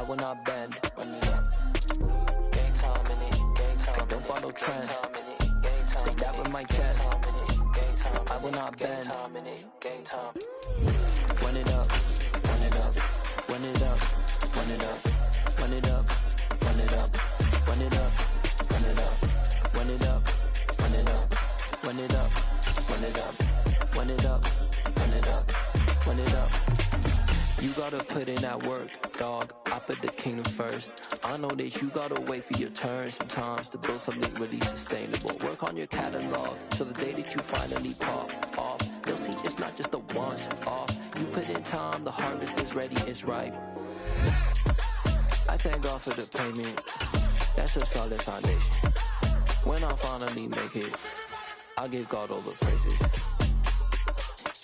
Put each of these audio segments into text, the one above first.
I will not bend. Run it up. Gang time in it. Gang time. I don't follow trends. Say that with my chest. I will not bend. Gang time. Run it up. Run it up. Run it up. Run it up. Run it up. Run it up. Run it up. Run it up. Run it up. Run it up. Run it up. Run it up. Run it up. Run it up. Run it up. You gotta put in that work, dog. I put the kingdom first. I know that you gotta wait for your turn sometimes to build something really sustainable. Work on your catalog, so the day that you finally pop off, they'll see it's not just a once off. You put in time, the harvest is ready, it's ripe. I thank God for the payment. That's a solid foundation. When I finally make it, I'll give God all the praises.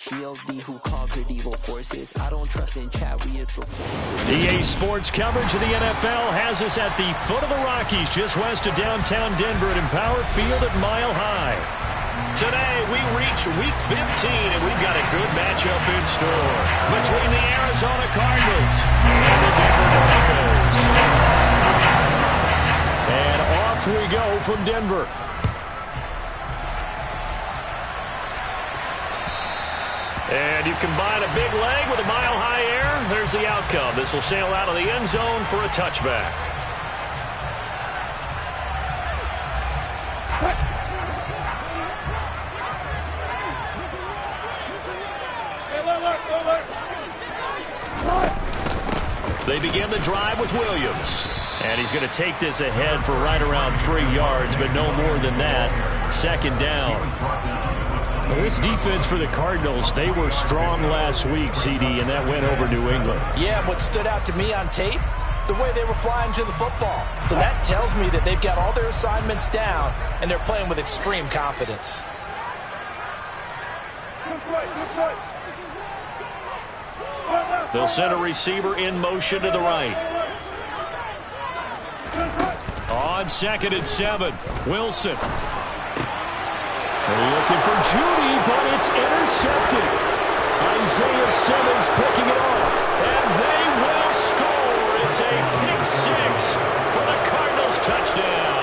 GOD who conquered evil forces. I don't trust in chariots or forces. EA Sports coverage of the NFL has us at the foot of the Rockies, just west of downtown Denver at Empower Field at Mile High. Today, we reach Week 15, and we've got a good matchup in store between the Arizona Cardinals and the Denver Broncos. And off we go from Denver. And you combine a big leg with a mile-high air, there's the outcome. This will sail out of the end zone for a touchback. They begin the drive with Williams. And he's going to take this ahead for right around 3 yards, but no more than that. Second down. Well, this defense for the Cardinals, they were strong last week, CD, and that went over New England. Yeah, what stood out to me on tape, the way they were flying to the football. So that tells me that they've got all their assignments down, and they're playing with extreme confidence. They'll send a receiver in motion to the right. On 2nd and 7, Wilson. They're looking for Judy, but it's intercepted. Isaiah Simmons picking it off, and they will score. It's a pick six for the Cardinals touchdown.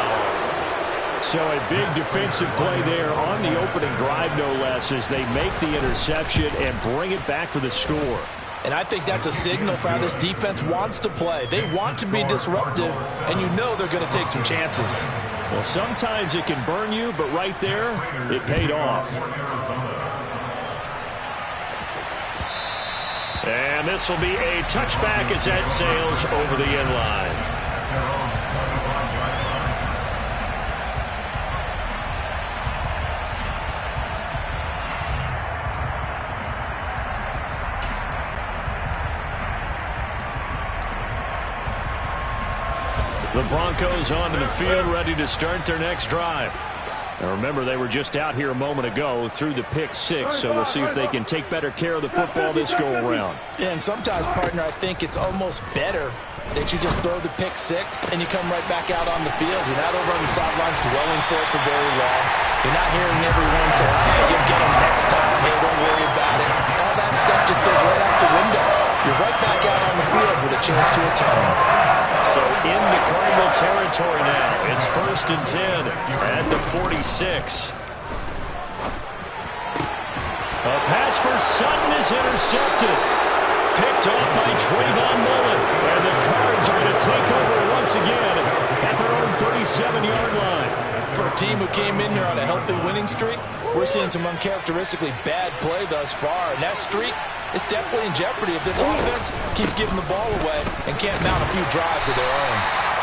So a big defensive play there on the opening drive, no less, as they make the interception and bring it back for the score. And I think that's a signal for how this defense wants to play. They want to be disruptive, and you know they're going to take some chances. Well, sometimes it can burn you, but right there, it paid off. And this will be a touchback as that sails over the end line. The Broncos onto the field, ready to start their next drive. Now remember, they were just out here a moment ago through the pick six, so we'll see if they can take better care of the football this go-around. Yeah, and sometimes, partner, I think it's almost better that you just throw the pick six and you come right back out on the field. You're not over on the sidelines dwelling for it for very long. You're not hearing everyone say, hey, you'll get them next time. Hey, don't worry about it. All that stuff just goes right out the window. You're right back out on the field with a chance to atone. So in the Cardinal territory now, it's 1st and 10 at the 46. A pass for Sutton is intercepted. Picked off by Trayvon Mullen. And the Cards are going to take over once again at their own 37-yard line. For a team who came in here on a healthy winning streak, we're seeing some uncharacteristically bad play thus far. And that streak is definitely in jeopardy if this offense keeps giving the ball away and can't mount a few drives of their own.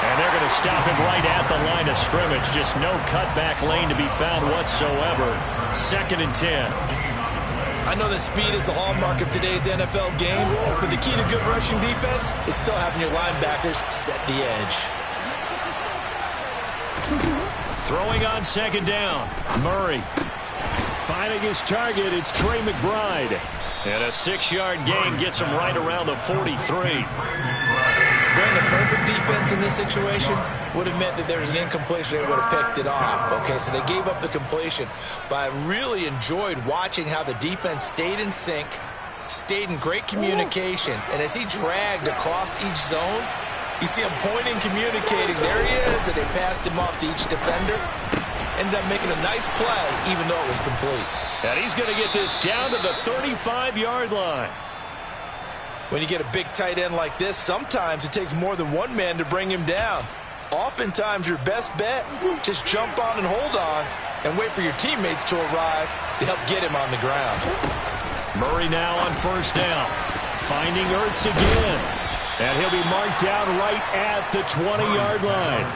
And they're going to stop him right at the line of scrimmage. Just no cutback lane to be found whatsoever. 2nd and 10. I know that speed is the hallmark of today's NFL game, but the key to good rushing defense is still having your linebackers set the edge. Throwing on 2nd down. Murray. Finding his target, it's Trey McBride. And a 6-yard gain gets him right around the 43. Brandon, perfect defense in this situation would have meant that there was an incompletion. They would have picked it off. Okay, so they gave up the completion. But I really enjoyed watching how the defense stayed in sync, stayed in great communication. And as he dragged across each zone, You see him pointing, communicating. There he is, and they passed him off to each defender. Ended up making a nice play, even though it was complete. And he's going to get this down to the 35-yard line. When you get a big tight end like this, sometimes it takes more than one man to bring him down. Oftentimes, your best bet, just jump on and hold on and wait for your teammates to arrive to help get him on the ground. Murray now on first down. Finding Ertz again. And he'll be marked down right at the 20-yard line.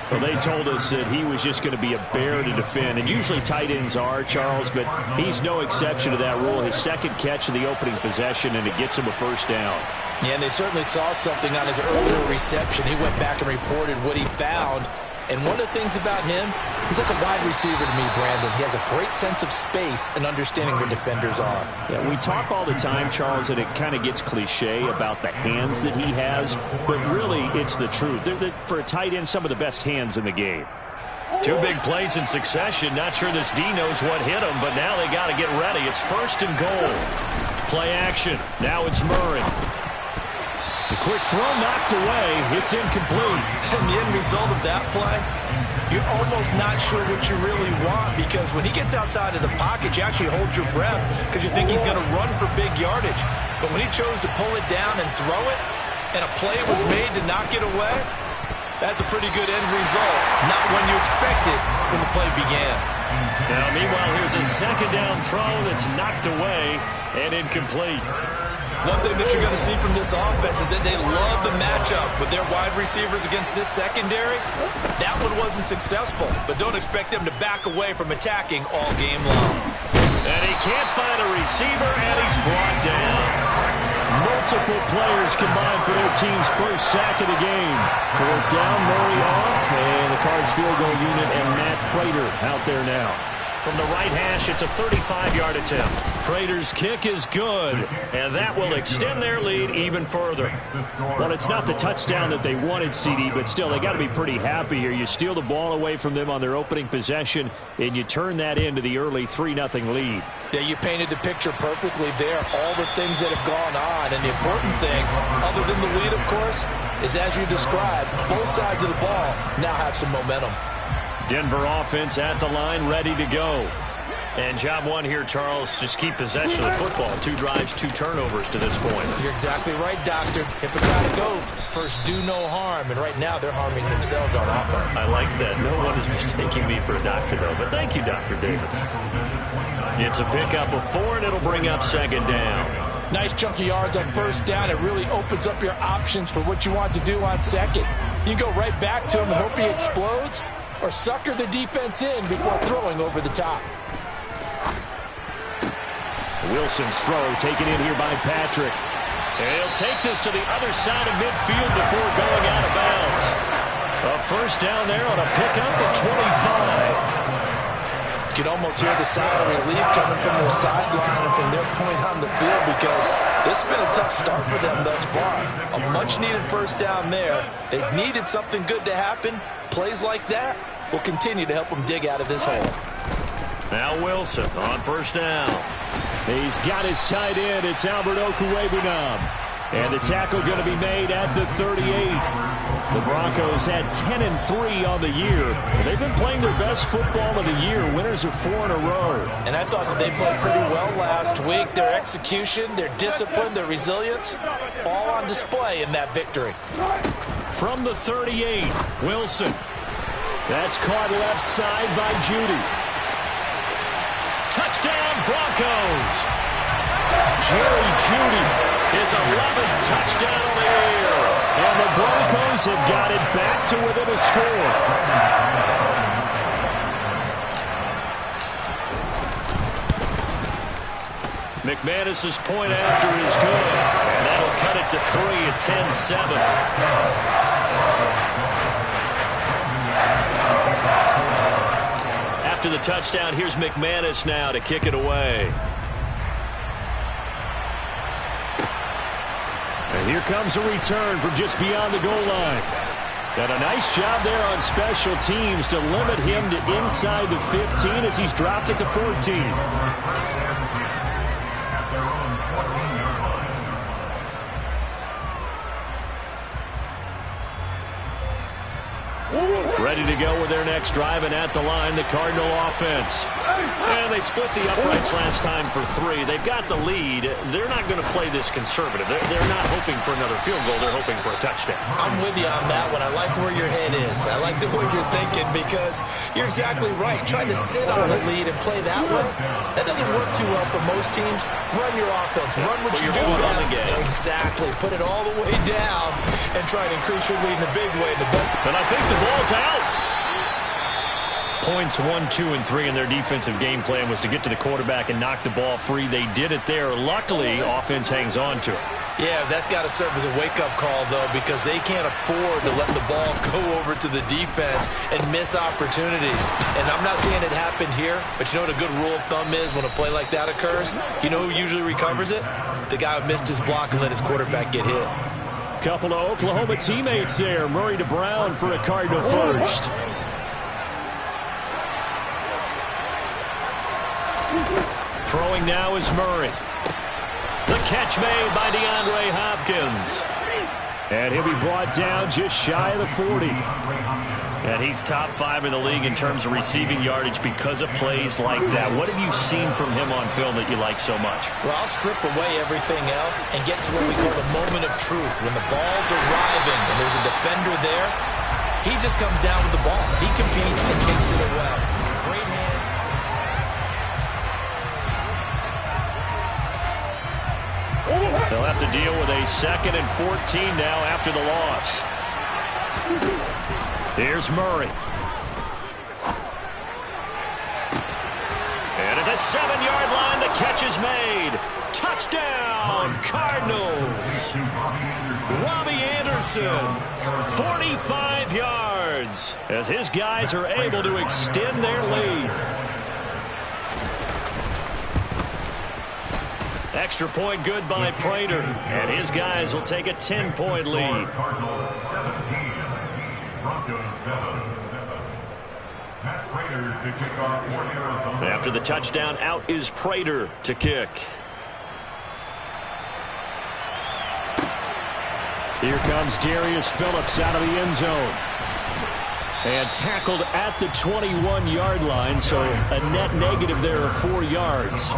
Well, they told us that he was just going to be a bear to defend. And usually tight ends are, Charles, but he's no exception to that rule. His second catch of the opening possession, and it gets him a first down. Yeah, and they certainly saw something on his earlier reception. He went back and reported what he found. And one of the things about him, he's like a wide receiver to me, Brandon. He has a great sense of space and understanding where defenders are. Yeah, we talk all the time, Charles, and it kind of gets cliche about the hands that he has, but really it's the truth. For a tight end, some of the best hands in the game. Two big plays in succession. Not sure this D knows what hit him, but now they got to get ready. It's first and goal. Play action. Now it's Murray. The quick throw knocked away. It's incomplete. And the end result of that play, you're almost not sure what you really want, because when he gets outside of the pocket, you actually hold your breath because you think he's going to run for big yardage. But when he chose to pull it down and throw it, and a play was made to knock it away, that's a pretty good end result. Not when you expected when the play began. Now, meanwhile, here's a second down throw that's knocked away and incomplete. One thing that you're going to see from this offense is that they love the matchup with their wide receivers against this secondary. That one wasn't successful, but don't expect them to back away from attacking all game long. And he can't find a receiver, and he's brought down. Multiple players combined for their team's first sack of the game. Fourth down, Murray off, and the Cards field goal unit and Matt Prater out there now. From the right hash, it's a 35-yard attempt. Prater's kick is good, and that will extend their lead even further. Well, it's not the touchdown that they wanted, CD, but still, they got to be pretty happy here. You steal the ball away from them on their opening possession, and you turn that into the early 3-0 lead. Yeah, you painted the picture perfectly there. All the things that have gone on, and the important thing, other than the lead, of course, is as you described, both sides of the ball now have some momentum. Denver offense at the line, ready to go. And job one here, Charles, just keep possession of the football. 2 drives, 2 turnovers to this point. You're exactly right, Doctor. Hippocratic oath. First, do no harm. And right now, they're harming themselves on offense. I like that. No one is mistaking me for a doctor, though. But thank you, Dr. Davis. It's a pickup of 4, and it'll bring up second down. Nice chunk of yards on first down. It really opens up your options for what you want to do on second. You go right back to him and hope he explodes, or sucker the defense in before throwing over the top. Wilson's throw taken in here by Patrick. And he'll take this to the other side of midfield before going out of bounds. A first down there on a pickup at 25. You can almost hear the sigh of relief coming from their sideline and from their point on the field, because this has been a tough start for them thus far. A much-needed first down there. They needed something good to happen. Plays like that will continue to help them dig out of this hole. Now Wilson on first down. He's got his tight end. It's Albert Okwuegbunam. And the tackle going to be made at the 38. The Broncos had 10-3 on the year. They've been playing their best football of the year. Winners of 4 in a row. And I thought that they played pretty well last week. Their execution, their discipline, their resilience, all on display in that victory. From the 38, Wilson. That's caught left side by Judy. Touchdown, Broncos. Jerry Judy, his 11th touchdown on the year. And the Broncos have got it back to within a score. McManus's point after is good. And that'll cut it to 3 at 10-7. After the touchdown, here's McManus now to kick it away. And here comes a return from just beyond the goal line. And a nice job there on special teams to limit him to inside the 15 as he's dropped at the 14. Ready to go with their next drive, and at the line, the Cardinal offense. And they split the uprights last time for 3. They've got the lead. They're not going to play this conservative. They're not hoping for another field goal. They're hoping for a touchdown. I'm with you on that one. I like where your head is. I like the way you're thinking because you're exactly right. Trying to sit on a lead and play that way, that doesn't work too well for most teams. Run your offense. Run what you do best. Exactly. Put it all the way down and try and increase your lead in a big way. And I think the ball's out. Points 1, 2, and 3 in their defensive game plan was to get to the quarterback and knock the ball free. They did it there. Luckily, offense hangs on to it. Yeah, that's got to serve as a wake-up call, though, because they can't afford to let the ball go over to the defense and miss opportunities. And I'm not saying it happened here, but you know what a good rule of thumb is when a play like that occurs? You know who usually recovers it? The guy who missed his block and let his quarterback get hit. Couple of Oklahoma teammates there. Murray to Brown for a Cardinal first. Throwing now is Murray. The catch made by DeAndre Hopkins. And he'll be brought down just shy of the 40. And he's top 5 in the league in terms of receiving yardage because of plays like that. What have you seen from him on film that you like so much? Well, I'll strip away everything else and get to what we call the moment of truth. When the ball's arriving and there's a defender there, he just comes down with the ball. He competes and takes it away. Great hands. They'll have to deal with a 2nd and 14 now after the loss. Here's Murray. And at the 7-yard line, the catch is made. Touchdown, Cardinals. Robbie Anderson, 45 yards, as his guys are able to extend their lead. Extra point good by Prater, and his guys will take a 10-point lead. After the touchdown, out is Prater to kick. Here comes Darius Phillips out of the end zone. And tackled at the 21-yard line, so a net negative there of 4 yards.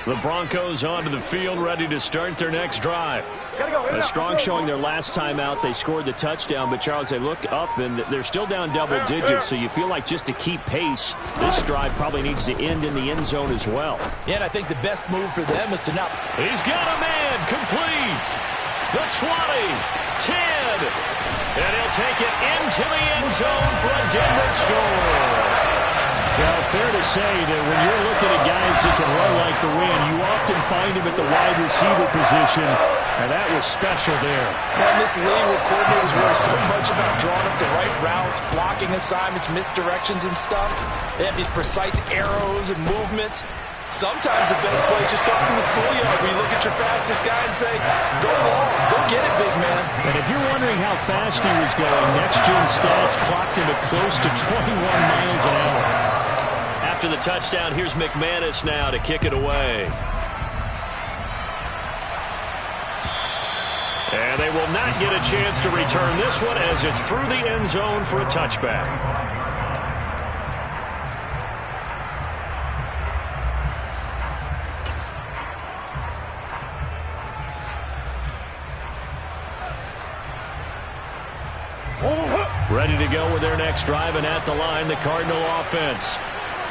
The Broncos onto the field, ready to start their next drive. A strong showing their last time out. They scored the touchdown, but, Charles, they look up, and they're still down double digits, so you feel like just to keep pace, this drive probably needs to end in the end zone as well. Yeah, and I think the best move for them is to not... He's got a man complete. The 20, 10, and he'll take it into the end zone for a Denver score. Well, fair to say that when you're looking at guys that can run like the wind, you often find him at the wide receiver position, and that was special there. Well, in this league where coordinators worry so much about drawing up the right routes, blocking assignments, misdirections and stuff, they have these precise arrows and movements. Sometimes the best play is just come from the schoolyard where you look at your fastest guy and say, go long, go get it, big man. And if you're wondering how fast he was going, next-gen stats clocked him at close to 21 miles an hour. After the touchdown, here's McManus now to kick it away. And they will not get a chance to return this one as it's through the end zone for a touchback. Ready to go with their next drive, and at the line, the Cardinal offense.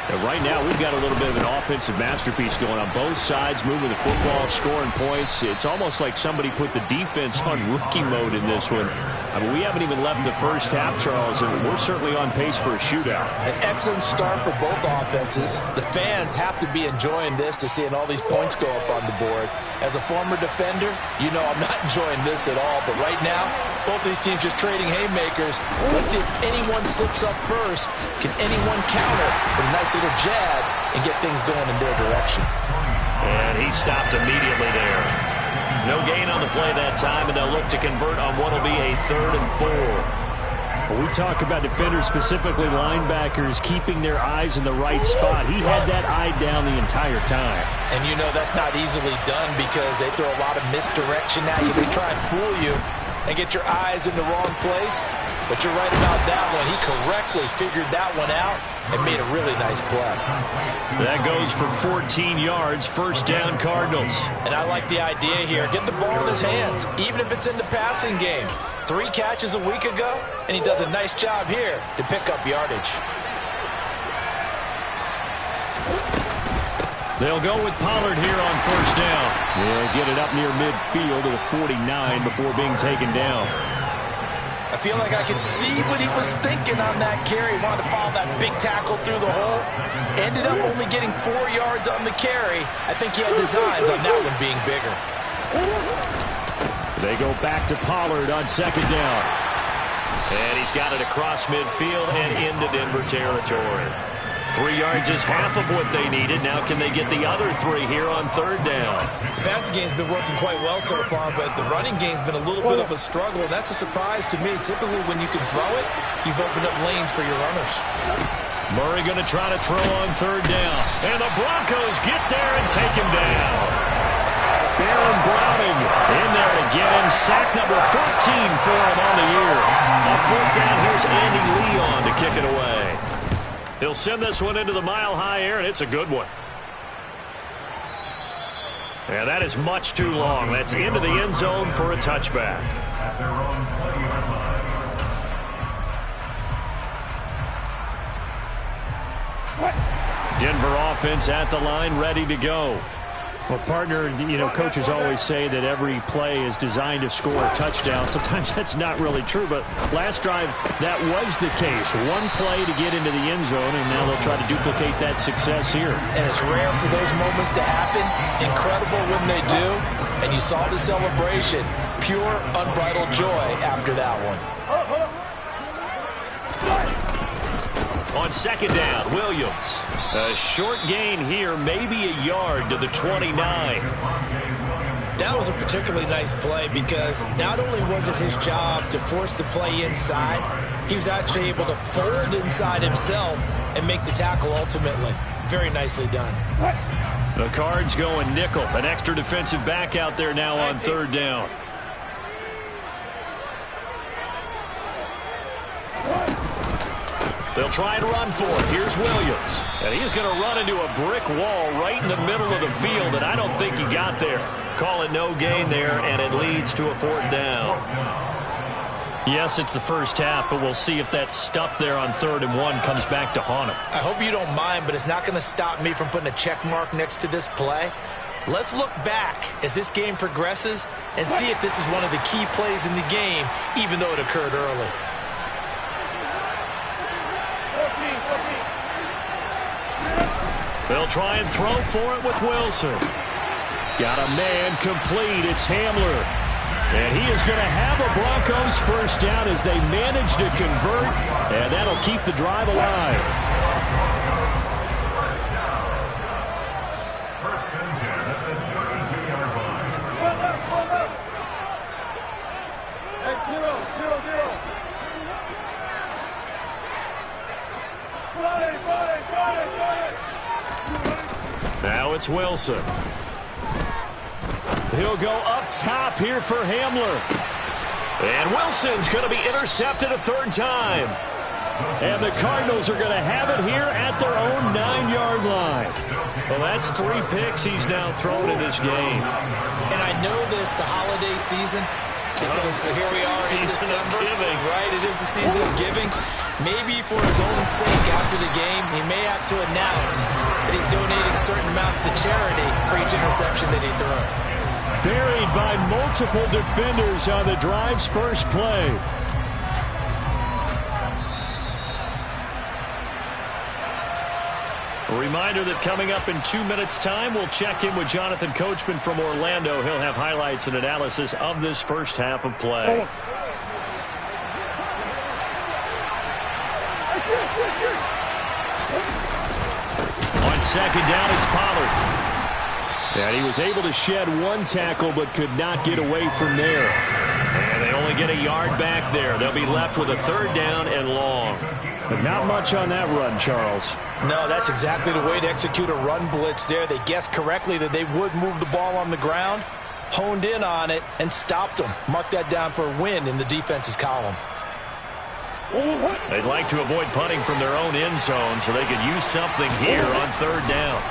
And right now, we've got a little bit of an offensive masterpiece going on both sides, moving the football, scoring points. It's almost like somebody put the defense on rookie mode in this one. I mean, we haven't even left the first half, Charles, and we're certainly on pace for a shootout. An excellent start for both offenses. The fans have to be enjoying this to seeing all these points go up on the board. As a former defender, you know I'm not enjoying this at all. But right now, both these teams just trading haymakers. Let's see if anyone slips up first. Can anyone counter with a nice little little jab and get things going in their direction. And he stopped immediately there. No gain on the play that time, and they'll look to convert on what will be a 3rd and 4. When we talk about defenders, specifically linebackers, keeping their eyes in the right spot. He had that eye down the entire time. And you know that's not easily done because they throw a lot of misdirection at you. They try and fool you and get your eyes in the wrong place. But you're right about that one. He correctly figured that one out and made a really nice play. That goes for 14 yards, 1st down Cardinals. And I like the idea here. Get the ball in his hands, even if it's in the passing game. 3 catches a week ago, and he does a nice job here to pick up yardage. They'll go with Pollard here on 1st down. They'll get it up near midfield to the 49 before being taken down. I feel like I could see what he was thinking on that carry. He wanted to follow that big tackle through the hole. Ended up only getting 4 yards on the carry. I think he had designs on that one being bigger. They go back to Pollard on 2nd down. And he's got it across midfield and into Denver territory. 3 yards is half of what they needed. Now can they get the other 3 here on 3rd down? The passing game's been working quite well so far, but the running game's been a little bit of a struggle. That's a surprise to me. Typically, when you can throw it, you've opened up lanes for your runners. Murray going to try to throw on 3rd down. And the Broncos get there and take him down. Baron Browning in there to get him. Sack number 14 for him on the year. On 4th down, here's Andy Leon to kick it away. He'll send this one into the mile-high air, and it's a good one. Yeah, that is much too long. That's into the end zone for a touchback. Denver offense at the line, ready to go. Well, partner, you know, coaches always say that every play is designed to score a touchdown. Sometimes that's not really true, but last drive, that was the case. One play to get into the end zone, and now they'll try to duplicate that success here. And it's rare for those moments to happen. Incredible when they do. And you saw the celebration. Pure, unbridled joy after that one. On 2nd down, Williams. A short gain here, maybe a yard to the 29. That was a particularly nice play because not only was it his job to force the play inside, he was actually able to fold inside himself and make the tackle ultimately. Very nicely done. The Cards going nickel. An extra defensive back out there now on 3rd down. They'll try and run for it. Here's Williams. And he's going to run into a brick wall right in the middle of the field, and I don't think he got there. Call it no gain there, and it leads to a 4th down. Yes, it's the first half, but we'll see if that stuff there on 3rd and 1 comes back to haunt him. I hope you don't mind, but it's not going to stop me from putting a check mark next to this play. Let's look back as this game progresses and see if this is one of the key plays in the game, even though it occurred early. They'll try and throw for it with Wilson. Got a man complete. It's Hamler. And he is going to have a Broncos 1st down as they manage to convert. And that'll keep the drive alive. Now it's Wilson. He'll go up top here for Hamler. And Wilson's going to be intercepted a 3rd time. And the Cardinals are going to have it here at their own 9-yard line. Well, that's 3 picks he's now thrown in this game. And I know this, the holiday season, because here we are in December. Right, it is the season of giving. Maybe for his own sake after the game, he may have to announce that he's donating certain amounts to charity for each interception that he threw. Buried by multiple defenders on the drive's first play. A reminder that coming up in 2 minutes' time, we'll check in with Jonathan Coachman from Orlando. He'll have highlights and analysis of this first half of play. second down, it's Pollard. And he was able to shed one tackle but could not get away from there. And they only get a yard back there. They'll be left with a third down and long. But not much on that run, Charles. No, that's exactly the way to execute a run blitz there. They guessed correctly that they would move the ball on the ground, honed in on it, and stopped them. Mark that down for a win in the defense's column. They'd like to avoid punting from their own end zone so they could use something here on third down.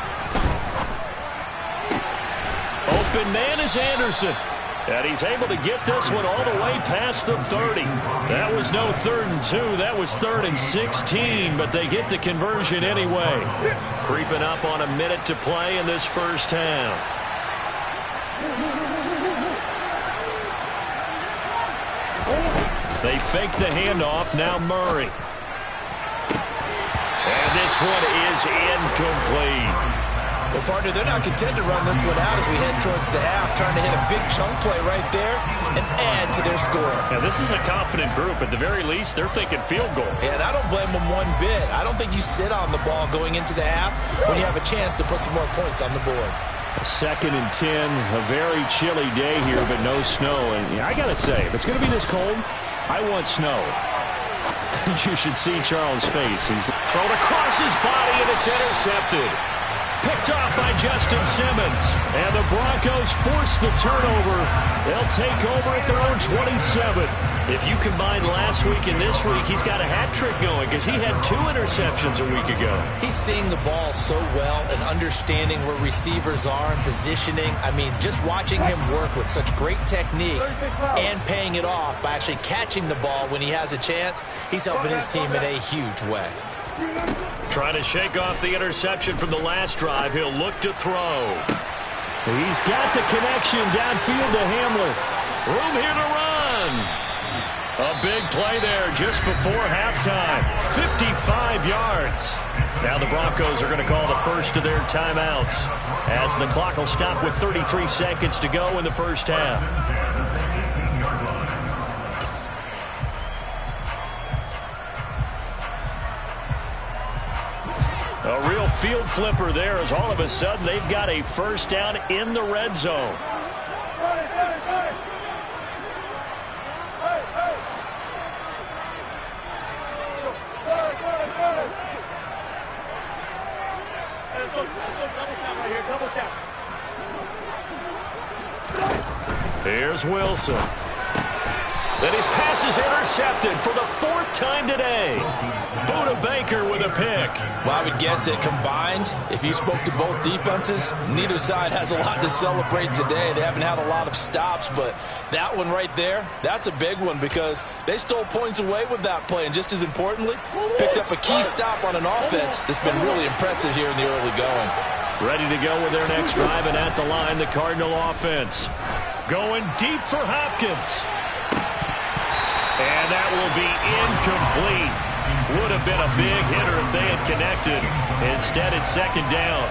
Open man is Anderson. And he's able to get this one all the way past the 30. That was no 3rd and 2. That was 3rd and 16, but they get the conversion anyway. Creeping up on a minute to play in this first half. They fake the handoff. Now Murray. And this one is incomplete. Well, partner, they're not content to run this one out as we head towards the half, trying to hit a big chunk play right there and add to their score. Yeah, this is a confident group. At the very least, they're thinking field goal. And I don't blame them one bit. I don't think you sit on the ball going into the half when you have a chance to put some more points on the board. 2nd and 10, a very chilly day here, but no snow. And I got to say, if it's going to be this cold, I want snow. You should see Charles' face. He's thrown across his body, and it's intercepted. Picked off by Justin Simmons. And the Broncos force the turnover. They'll take over at their own 27. If you combine last week and this week, he's got a hat trick going because he had 2 interceptions a week ago. He's seeing the ball so well and understanding where receivers are and positioning. I mean, just watching him work with such great technique and paying it off by actually catching the ball when he has a chance, he's helping his team in a huge way. Trying to shake off the interception from the last drive. He'll look to throw. He's got the connection downfield to Hamler. Room here to run. A big play there just before halftime. 55 yards. Now the Broncos are going to call the first of their timeouts as the clock will stop with 33 seconds to go in the first half. A real field flipper there as all of a sudden they've got a first down in the red zone. Here's Wilson. Then his pass is intercepted for the 4th time today. Buda Baker with a pick. Well, I would guess that combined, if you spoke to both defenses, neither side has a lot to celebrate today. They haven't had a lot of stops, but that one right there, that's a big one because they stole points away with that play. And just as importantly, picked up a key stop on an offense that's been really impressive here in the early going. Ready to go with their next drive, and at the line, the Cardinal offense. Going deep for Hopkins. And that will be incomplete. Would have been a big hitter if they had connected. Instead, it's 2nd down.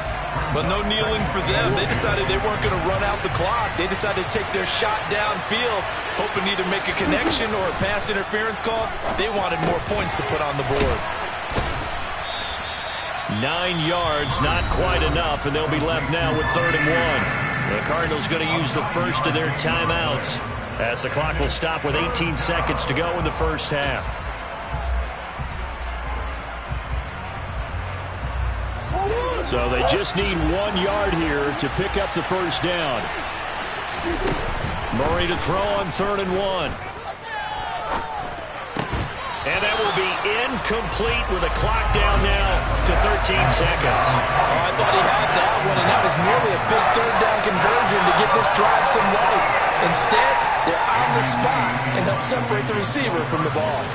But no kneeling for them. They decided they weren't going to run out the clock. They decided to take their shot downfield, hoping to either make a connection or a pass interference call. They wanted more points to put on the board. 9 yards, not quite enough, and they'll be left now with 3rd and 1. The Cardinals going to use the first of their timeouts as the clock will stop with 18 seconds to go in the first half. So they just need 1 yard here to pick up the first down. Murray to throw on 3rd and 1. And that will be incomplete with a clock down now to 13 seconds. Oh, I thought he had that one, and that was nearly a big 3rd down conversion to give this drive some life. Instead, they're on the spot and help separate the receiver from the ball.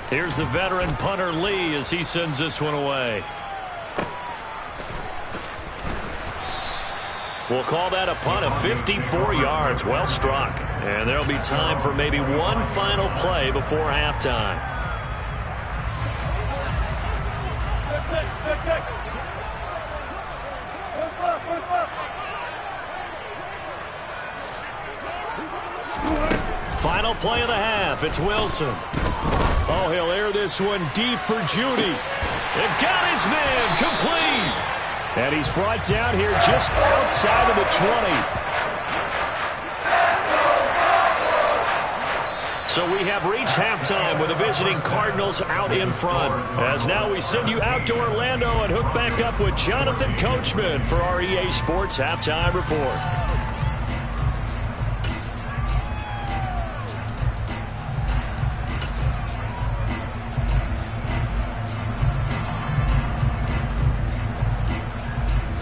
Here's the veteran punter Lee as he sends this one away. We'll call that a punt of 54 yards. Well struck. And there'll be time for maybe one final play before halftime. Final play of the half. It's Wilson. Oh, he'll air this one deep for Judy. And got his man complete. And he's brought down here just outside of the 20. So we have reached halftime with the visiting Cardinals out in front. As now we send you out to Orlando and hook back up with Jonathan Coachman for our EA Sports Halftime Report.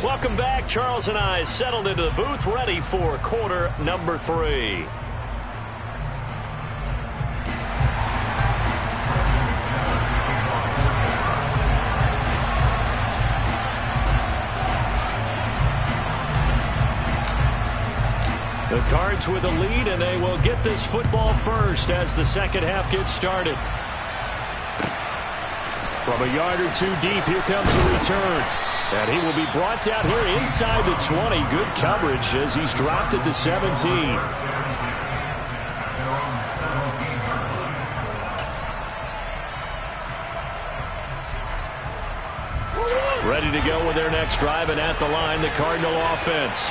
Welcome back. Charles and I settled into the booth ready for quarter number 3. The Cards with a lead, and they will get this football first as the second half gets started. From a yard or two deep, here comes the return. And he will be brought down here inside the 20. Good coverage as he's dropped at the 17. Ready to go with their next drive, and at the line, the Cardinal offense.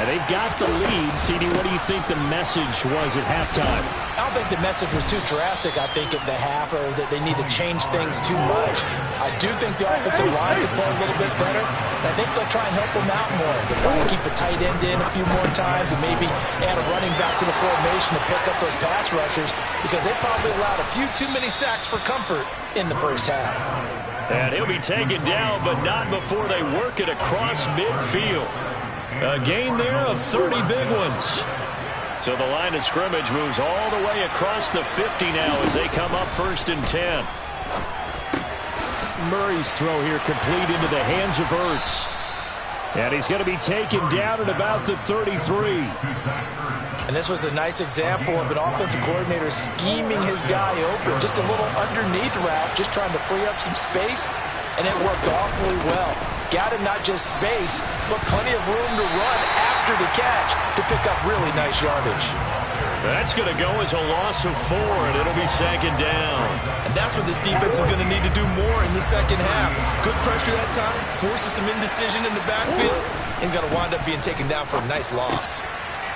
And they've got the lead. CD, what do you think the message was at halftime? I don't think the message was too drastic, I think, at the half, or that they need to change things too much. I do think the offensive line could play a little bit better. I think they'll try and help them out more. They'll try to keep a tight end in a few more times and maybe add a running back to the formation to pick up those pass rushers, because they probably allowed a few too many sacks for comfort in the first half. And he'll be taken down, but not before they work it across midfield. A gain there of 30 big ones. So the line of scrimmage moves all the way across the 50 now as they come up 1st and 10. Murray's throw here complete into the hands of Ertz. And he's going to be taken down at about the 33. And this was a nice example of an offensive coordinator scheming his guy open. Just a little underneath route, just trying to free up some space. And it worked awfully well. Got him not just space, but plenty of room to run after the catch to pick up really nice yardage. That's going to go as a loss of 4, and it'll be 2nd down. And that's what this defense is going to need to do more in the second half. Good pressure that time, forces some indecision in the backfield. He's going to wind up being taken down for a nice loss.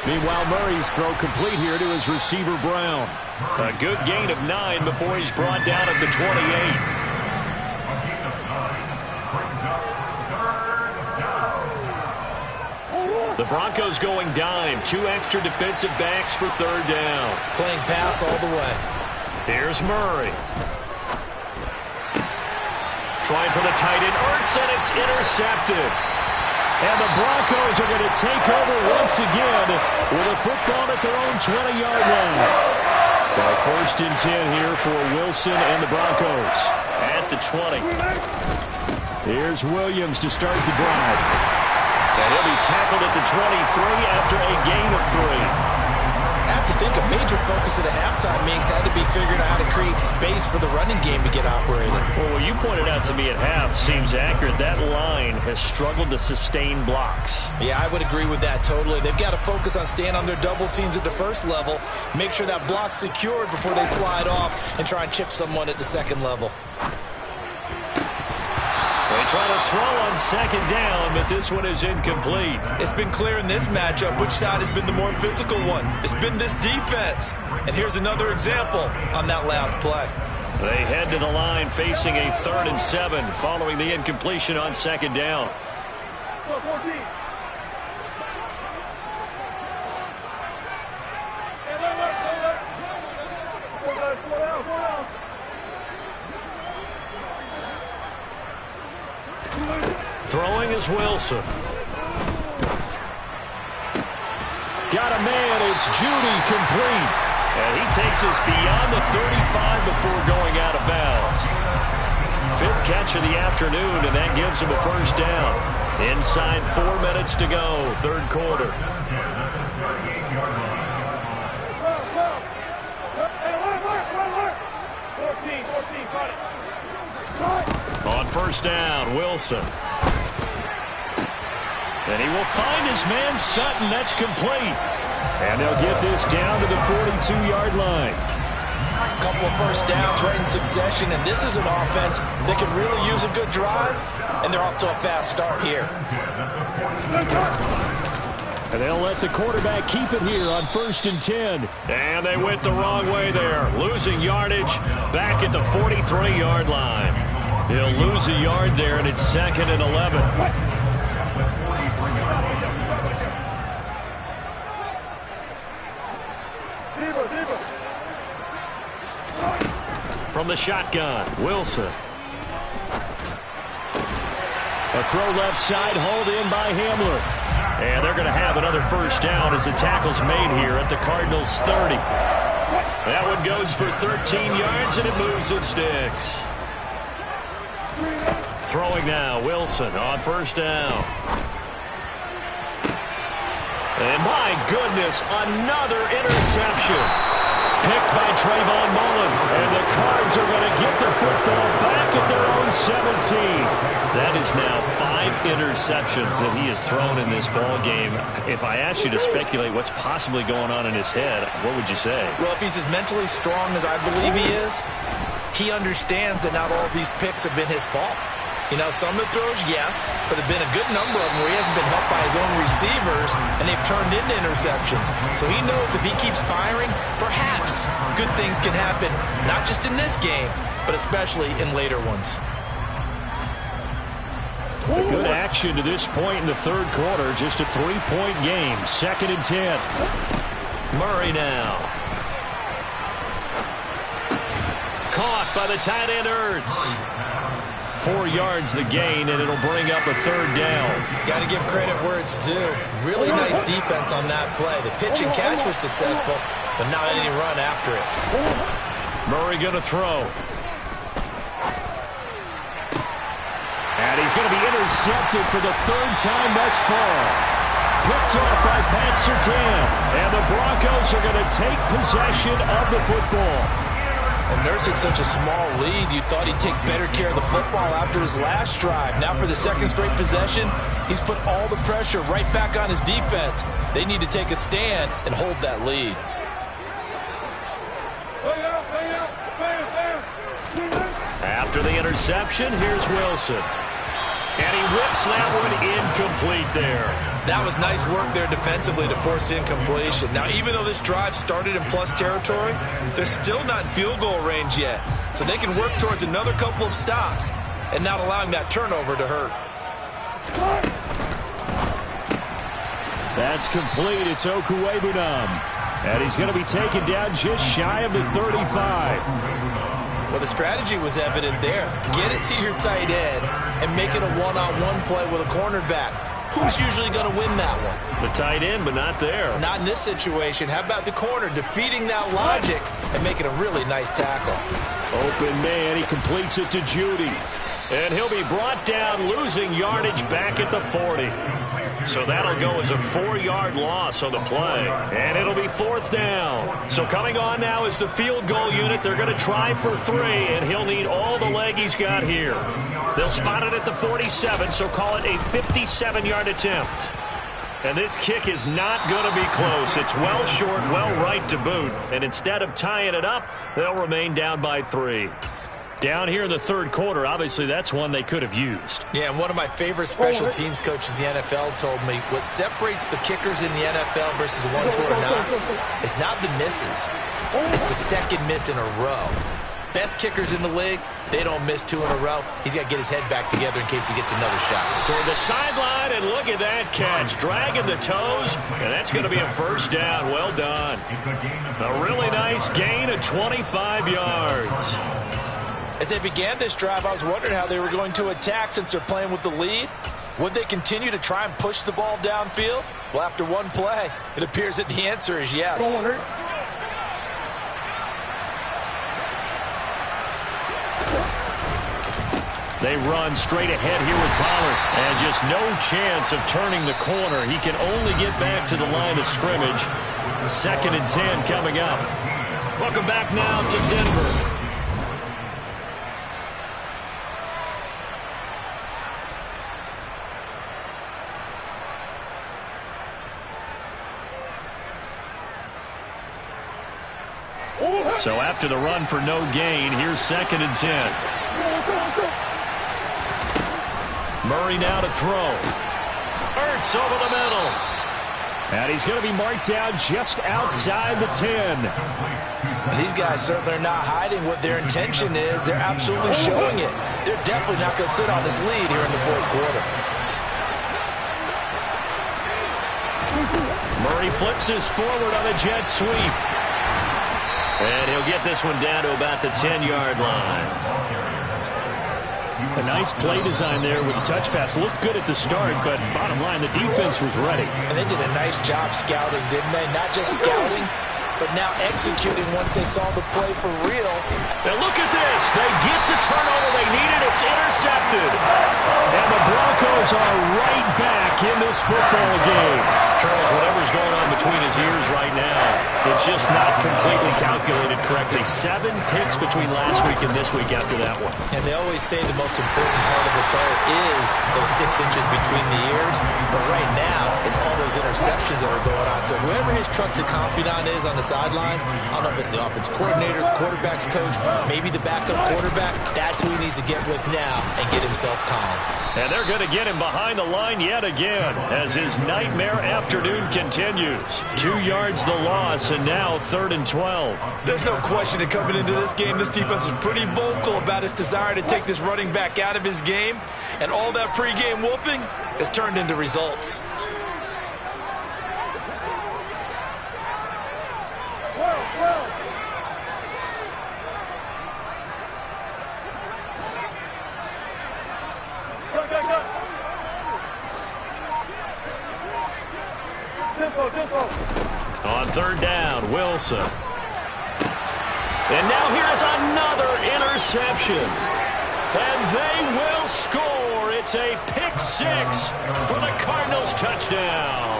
Meanwhile, Murray's throw complete here to his receiver, Brown. A good gain of 9 before he's brought down at the 28. The Broncos going dime. 2 extra defensive backs for 3rd down. Playing pass all the way. Here's Murray. Trying for the tight end, Ertz, and it's intercepted. And the Broncos are going to take over once again with a football at their own 20-yard line. Now 1st and 10 here for Wilson and the Broncos. At the 20. Here's Williams to start the drive. And he'll be tackled at the 23 after a gain of 3. I have to think a major focus of the halftime meetings had to be figuring out how to create space for the running game to get operated. Well, what you pointed out to me at half seems accurate. That line has struggled to sustain blocks. Yeah, I would agree with that totally. They've got to focus on staying on their double teams at the first level, make sure that block's secured before they slide off, and try and chip someone at the second level. They try to throw on 2nd down, but this one is incomplete. It's been clear in this matchup which side has been the more physical one. It's been this defense. And here's another example on that last play. They head to the line facing a 3rd and 7 following the incompletion on 2nd down. Throwing is Wilson. Got a man. It's Judy complete. And he takes us beyond the 35 before going out of bounds. 5th catch of the afternoon, and that gives him a 1st down. Inside 4 minutes to go, 3rd quarter. On 1st down, Wilson. And he will find his man Sutton. That's complete. And they'll get this down to the 42-yard line. couple of first downs right in succession, and this is an offense that could really use a good drive, and they're off to a fast start here. And they'll let the quarterback keep it here on 1st and 10. And they went the wrong way there, losing yardage back at the 43-yard line. He'll lose a yard there, and it's 2nd and 11. From the shotgun, Wilson. A throw left side, hauled in by Hamler. And they're going to have another first down as the tackle's made here at the Cardinals' 30. That one goes for 13 yards, and it moves the sticks. Throwing now, Wilson on first down. And my goodness, another interception. Picked by Trayvon Mullen. And the Cards are going to get the football back at their own 17. That is now 5 interceptions that he has thrown in this ball game. If I asked you to speculate what's possibly going on in his head, what would you say? Well, if he's as mentally strong as I believe he is, he understands that not all of these picks have been his fault. You know, some of the throws, yes, but there have been a good number of them where he hasn't been helped by his own receivers, and they've turned into interceptions. So he knows if he keeps firing, perhaps good things can happen, not just in this game, but especially in later ones. A good action to this point in the 3rd quarter. Just a 3-point game. 2nd and 10. Murray now. Caught by the tight end Ertz. 4 yards the gain, and it'll bring up a 3rd down. Got to give credit where it's due. Really nice defense on that play. The pitch and catch was successful, but not any run after it. Murray going to throw. And he's going to be intercepted for the 3rd time thus far. Picked off by Pat Surtain. And the Broncos are going to take possession of the football. And nursing such a small lead, you thought he'd take better care of the football after his last drive. Now for the 2nd straight possession, he's put all the pressure right back on his defense. They need to take a stand and hold that lead. After the interception, here's Wilson. And he whips that one incomplete there. That was nice work there defensively to force incompletion. Now, even though this drive started in plus territory, they're still not in field goal range yet. So they can work towards another couple of stops and not allowing that turnover to hurt. That's complete. It's Okuwebunam. And he's going to be taken down just shy of the 35. Well, the strategy was evident there. Get it to your tight end and make it a one-on-one play with a cornerback. Who's usually going to win that one? The tight end, but not there. Not in this situation. How about the corner defeating that logic and making a really nice tackle? Open man. He completes it to Judy. And he'll be brought down, losing yardage back at the 40. So that'll go as a 4-yard loss on the play. And it'll be 4th down. So coming on now is the field goal unit. They're going to try for 3, and he'll need all the leg he's got here. They'll spot it at the 47, so call it a 57-yard attempt. And this kick is not going to be close. It's well short, well right to boot. And instead of tying it up, they'll remain down by 3. Down here in the 3rd quarter, obviously that's one they could have used. Yeah, and one of my favorite special teams coaches in the NFL told me what separates the kickers in the NFL versus the ones who are not is not the misses. It's the second miss in a row. Best kickers in the league, they don't miss 2 in a row. He's got to get his head back together in case he gets another shot. Toward the sideline, and look at that catch. Dragging the toes, and that's going to be a 1st down. Well done. A really nice gain of 25 yards. As they began this drive, I was wondering how they were going to attack since they're playing with the lead. Would they continue to try and push the ball downfield? Well, after one play, it appears that the answer is yes. They run straight ahead here with Pollard. And just no chance of turning the corner. He can only get back to the line of scrimmage. 2nd and 10 coming up. Welcome back now to Denver. So after the run for no gain, here's 2nd and 10. Murray now to throw. Ertz over the middle. And he's going to be marked down just outside the 10. And these guys certainly are not hiding what their intention is. They're absolutely showing it. They're definitely not going to sit on this lead here in the 4th quarter. Murray flips his forward on a jet sweep. And he'll get this one down to about the 10-yard line. A nice play design there with the touch pass. Looked good at the start, but bottom line, the defense was ready. And they did a nice job scouting, didn't they? Not just scouting, but now executing once they saw the play for real. And look at this. They get the turnover they needed. It's intercepted. And the Broncos are right back in this football game. Charles, whatever's going on between his ears right now, it's just not completely calculated correctly. 7 picks between last week and this week after that one. And they always say the most important part of a player is those 6 inches between the ears. But right now, it's all those interceptions that are going on. So whoever his trusted confidant is on the sidelines, I don't know if it's the offensive coordinator, the quarterback's coach, maybe the backup quarterback, that's who he needs to get with now and get himself calm. And they're going to get him behind the line yet again as his nightmare afternoon continues. 2 yards the loss, and now 3rd and 12. There's no question that coming into this game, this defense was pretty vocal about its desire to take this running back out of his game, and all that pregame wolfing has turned into results. On 3rd down, Wilson. And now here's another interception. And they will score. It's a pick 6 for the Cardinals touchdown.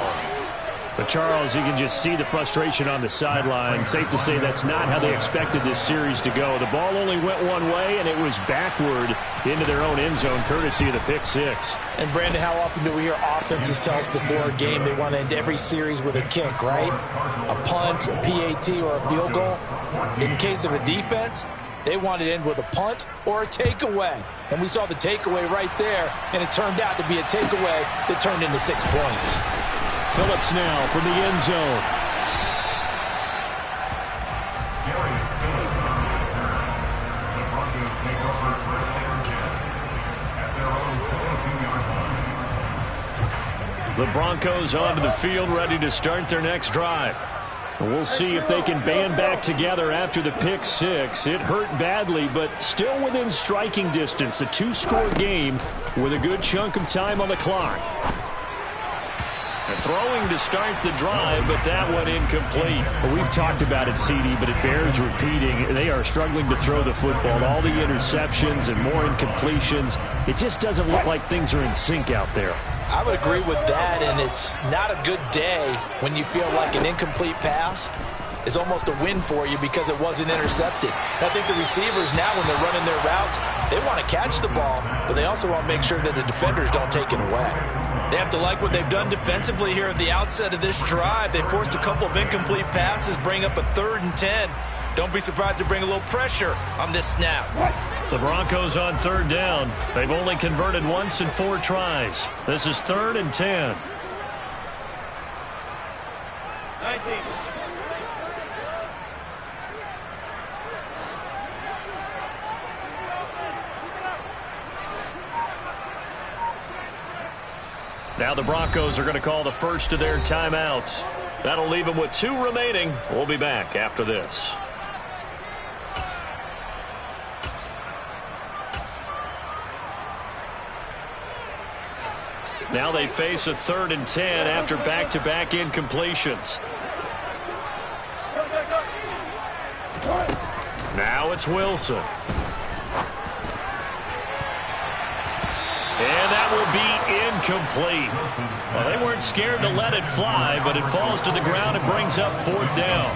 But, Charles, you can just see the frustration on the sideline. Safe to say that's not how they expected this series to go. The ball only went one way, and it was backward into their own end zone, courtesy of the pick 6. And, Brandon, how often do we hear offenses tell us before a game they want to end every series with a kick, right? A punt, a PAT, or a field goal. In case of a defense, they want to end with a punt or a takeaway. And we saw the takeaway right there, and it turned out to be a takeaway that turned into 6 points. Phillips now from the end zone. The Broncos onto the field, ready to start their next drive. We'll see if they can band back together after the pick 6. It hurt badly, but still within striking distance. A 2-score game with a good chunk of time on the clock. They're throwing to start the drive, but that one incomplete. Well, we've talked about it, CD, but it bears repeating. They are struggling to throw the football. All the interceptions and more incompletions. It just doesn't look like things are in sync out there. I would agree with that, and it's not a good day when you feel like an incomplete pass is almost a win for you because it wasn't intercepted. I think the receivers now, when they're running their routes, they want to catch the ball, but they also want to make sure that the defenders don't take it away. They have to like what they've done defensively here at the outset of this drive. They forced a couple of incomplete passes, bring up a 3rd and 10. Don't be surprised to bring a little pressure on this snap. The Broncos on 3rd down. They've only converted once in 4 tries. This is 3rd and 10. 19. Now the Broncos are going to call the first of their timeouts. That'll leave them with 2 remaining. We'll be back after this. Now they face a 3rd and 10 after back-to-back incompletions. Now it's Wilson. And that will be incomplete. Well, they weren't scared to let it fly, but it falls to the ground and brings up 4th down.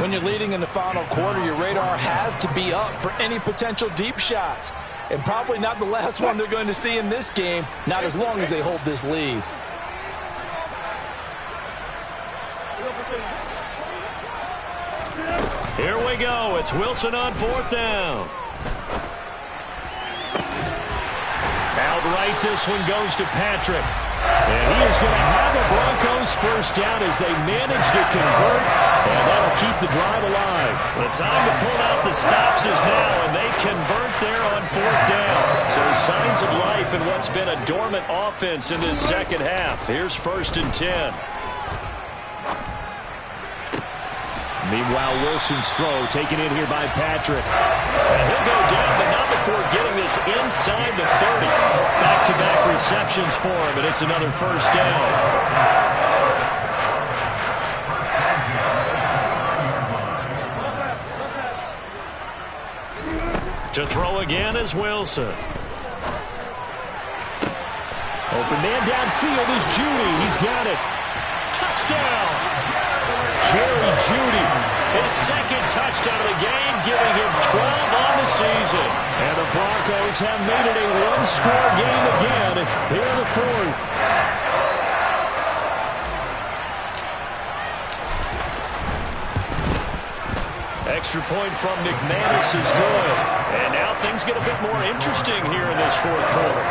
When you're leading in the final quarter, your radar has to be up for any potential deep shots. And probably not the last one they're going to see in this game, not as long as they hold this lead. Here we they go. It's Wilson on 4th down. Outright, this one goes to Patrick. And he is going to have a Broncos first down as they manage to convert, and that'll keep the drive alive. The time to pull out the stops is now, and they convert there on 4th down. So signs of life in what's been a dormant offense in this second half. Here's 1st and 10. Meanwhile, Wilson's throw taken in here by Patrick. And he'll go down, but not before getting this inside the 30. Back-to-back receptions for him, and it's another first down. To throw again is Wilson. Open man downfield is Jeudy. He's got it. Touchdown! Jerry Jeudy, his second touchdown of the game, giving him 12 on the season. And the Broncos have made it a one-score game again here in the 4th. Extra point from McManus is good. And now things get a bit more interesting here in this 4th quarter.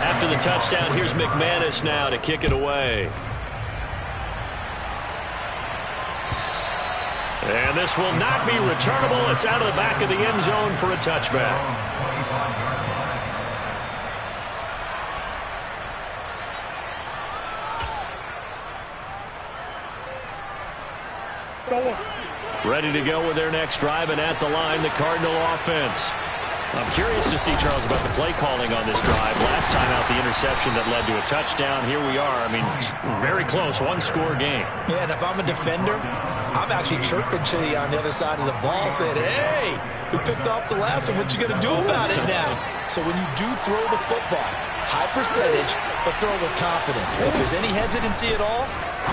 After the touchdown, here's McManus now to kick it away. And this will not be returnable. It's out of the back of the end zone for a touchback. Ready to go with their next drive, and at the line, the Cardinal offense. I'm curious to see, Charles, about the play calling on this drive. Last time out, the interception that led to a touchdown. Here we are. I mean, very close, one-score game. Yeah, and if I'm a defender, I'm actually chirping to you on the other side of the ball, saying, hey, we picked off the last one. What you going to do about it now? So when you do throw the football, high percentage, but throw with confidence. If there's any hesitancy at all,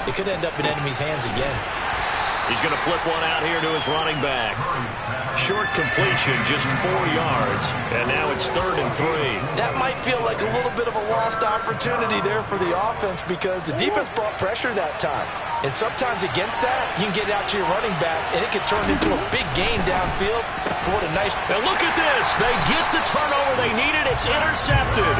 it could end up in enemy's hands again. He's going to flip one out here to his running back. Short completion, just 4 yards. And now it's 3rd and 3. That might feel like a little bit of a lost opportunity there for the offense because the defense brought pressure that time. And sometimes against that, you can get out to your running back, and it can turn into a big gain downfield. What a nice... Now look at this. They get the turnover they needed. It's intercepted.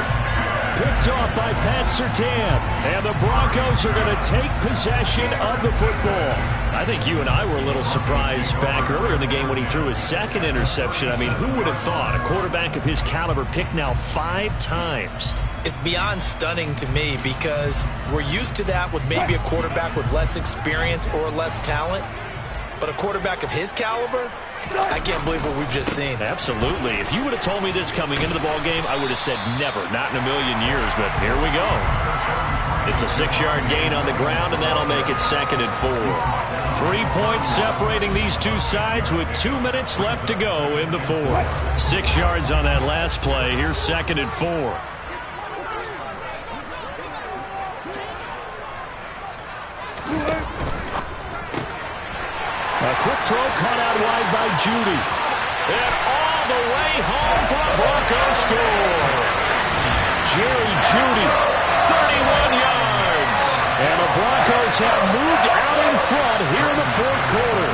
Picked off by Pat Surtain. And the Broncos are going to take possession of the football. I think you and I were a little surprised back earlier in the game when he threw his second interception. I mean, who would have thought a quarterback of his caliber picked now 5 times? It's beyond stunning to me because we're used to that with maybe a quarterback with less experience or less talent. But a quarterback of his caliber, I can't believe what we've just seen. Absolutely. If you would have told me this coming into the ball game, I would have said never, not in a million years. But here we go. It's a 6-yard gain on the ground, and that'll make it 2nd and 4. 3 points separating these two sides with 2 minutes left to go in the 4th. 6 yards on that last play. Here's 2nd and 4. A quick throw caught out wide by Jeudy. And all the way home for a Broncos score. Jerry Jeudy, 31 yards. And the Broncos have moved out in front here in the 4th quarter.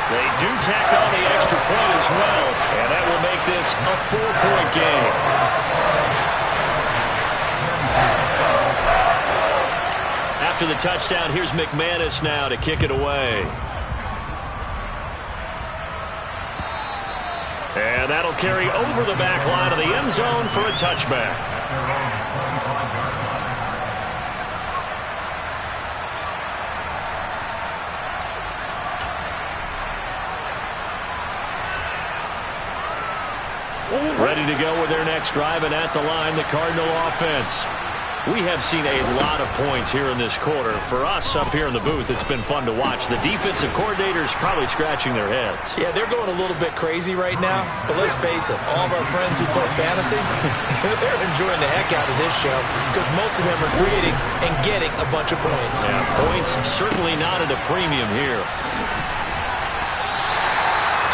They do tack on the extra point as well, and that will make this a 4-point game. After the touchdown, here's McManus now to kick it away. And that'll carry over the back line of the end zone for a touchback. Ready to go with their next drive, and at the line, the Cardinal offense. We have seen a lot of points here in this quarter. For us up here in the booth, it's been fun to watch. The defensive coordinators probably scratching their heads. Yeah, they're going a little bit crazy right now. But let's face it, all of our friends who play fantasy, they're enjoying the heck out of this show because most of them are creating and getting a bunch of points. Yeah, points certainly not at a premium here.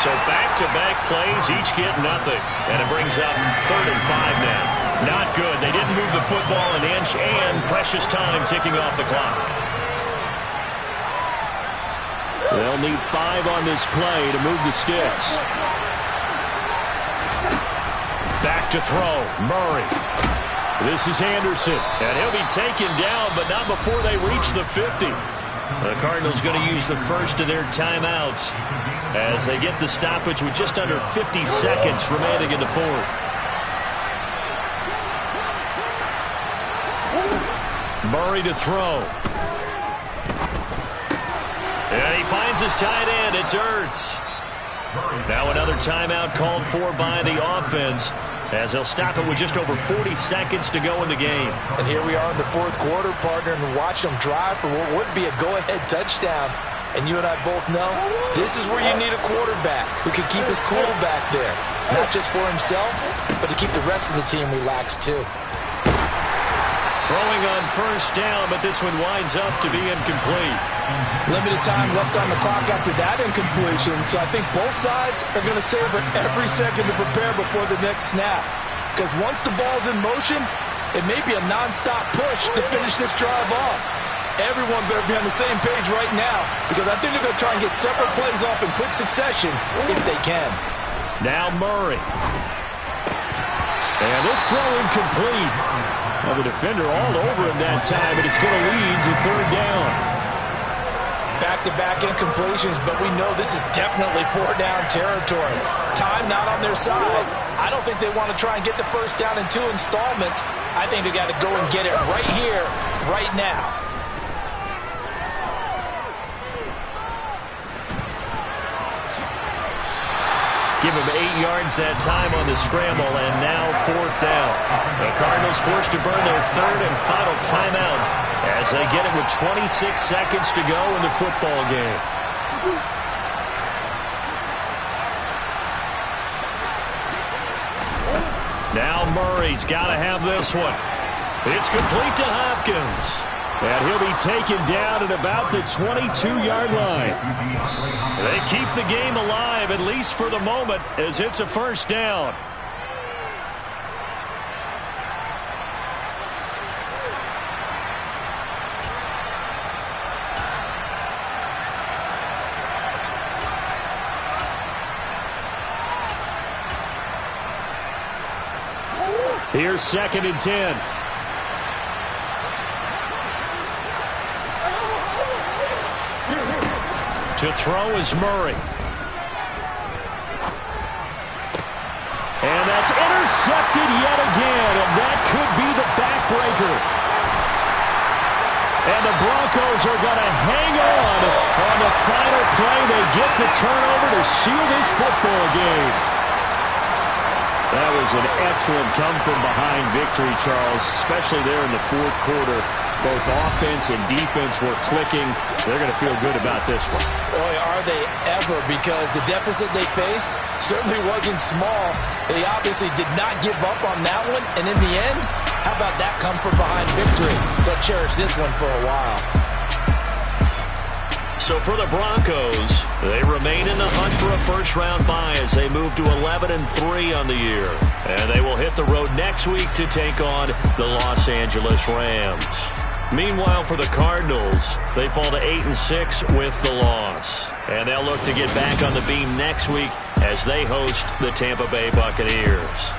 So back-to-back plays, each get nothing. And it brings up 3rd and 5 now. Not good. They didn't move the football an inch, and precious time ticking off the clock. They'll need 5 on this play to move the sticks. Back to throw. Murray. This is Anderson. And he'll be taken down, but not before they reach the 50. The Cardinals going to use the first of their timeouts as they get the stoppage with just under 50 seconds remaining in the 4th. Murray to throw. And he finds his tight end. It's Ertz. Now another timeout called for by the offense as they'll stop it with just over 40 seconds to go in the game. And here we are in the 4th quarter, partner, and watch them drive for what would be a go-ahead touchdown. And you and I both know this is where you need a quarterback who can keep his cool back there. Not just for himself, but to keep the rest of the team relaxed too. Throwing on 1st down, but this one winds up to be incomplete. Limited time left on the clock after that incompletion, so I think both sides are going to savor every second to prepare before the next snap. Because once the ball's in motion, it may be a non-stop push to finish this drive off. Everyone better be on the same page right now, because I think they're going to try and get separate plays off in quick succession if they can. Now Murray. And this throw incomplete. Well, the defender all over him that time, and it's going to lead to 3rd down. Back-to-back incompletions, but we know this is definitely 4-down territory. Time not on their side. I don't think they want to try and get the 1st down in 2 installments. I think they got to go and get it right here, right now. Give him 8 yards that time on the scramble, and now 4th down. The Cardinals forced to burn their 3rd and final timeout as they get it with 26 seconds to go in the football game. Now Murray's got to have this one. It's complete to Hopkins. And he'll be taken down at about the 22-yard line. They keep the game alive, at least for the moment, as it's a 1st down. Here's 2nd and 10. To throw is Murray. And that's intercepted yet again, and that could be the backbreaker. And the Broncos are going to hang on the final play. They get the turnover to seal this football game. That was an excellent come-from-behind victory, Charles, especially there in the 4th quarter. Both offense and defense were clicking. They're going to feel good about this one. Boy, are they ever, because the deficit they faced certainly wasn't small. They obviously did not give up on that one, and in the end, how about that come-from-behind victory? They'll cherish this one for a while. So for the Broncos, they remain in the hunt for a first-round bye as they move to 11-3 on the year. And they will hit the road next week to take on the Los Angeles Rams. Meanwhile, for the Cardinals, they fall to 8-6 with the loss. And they'll look to get back on the beam next week as they host the Tampa Bay Buccaneers.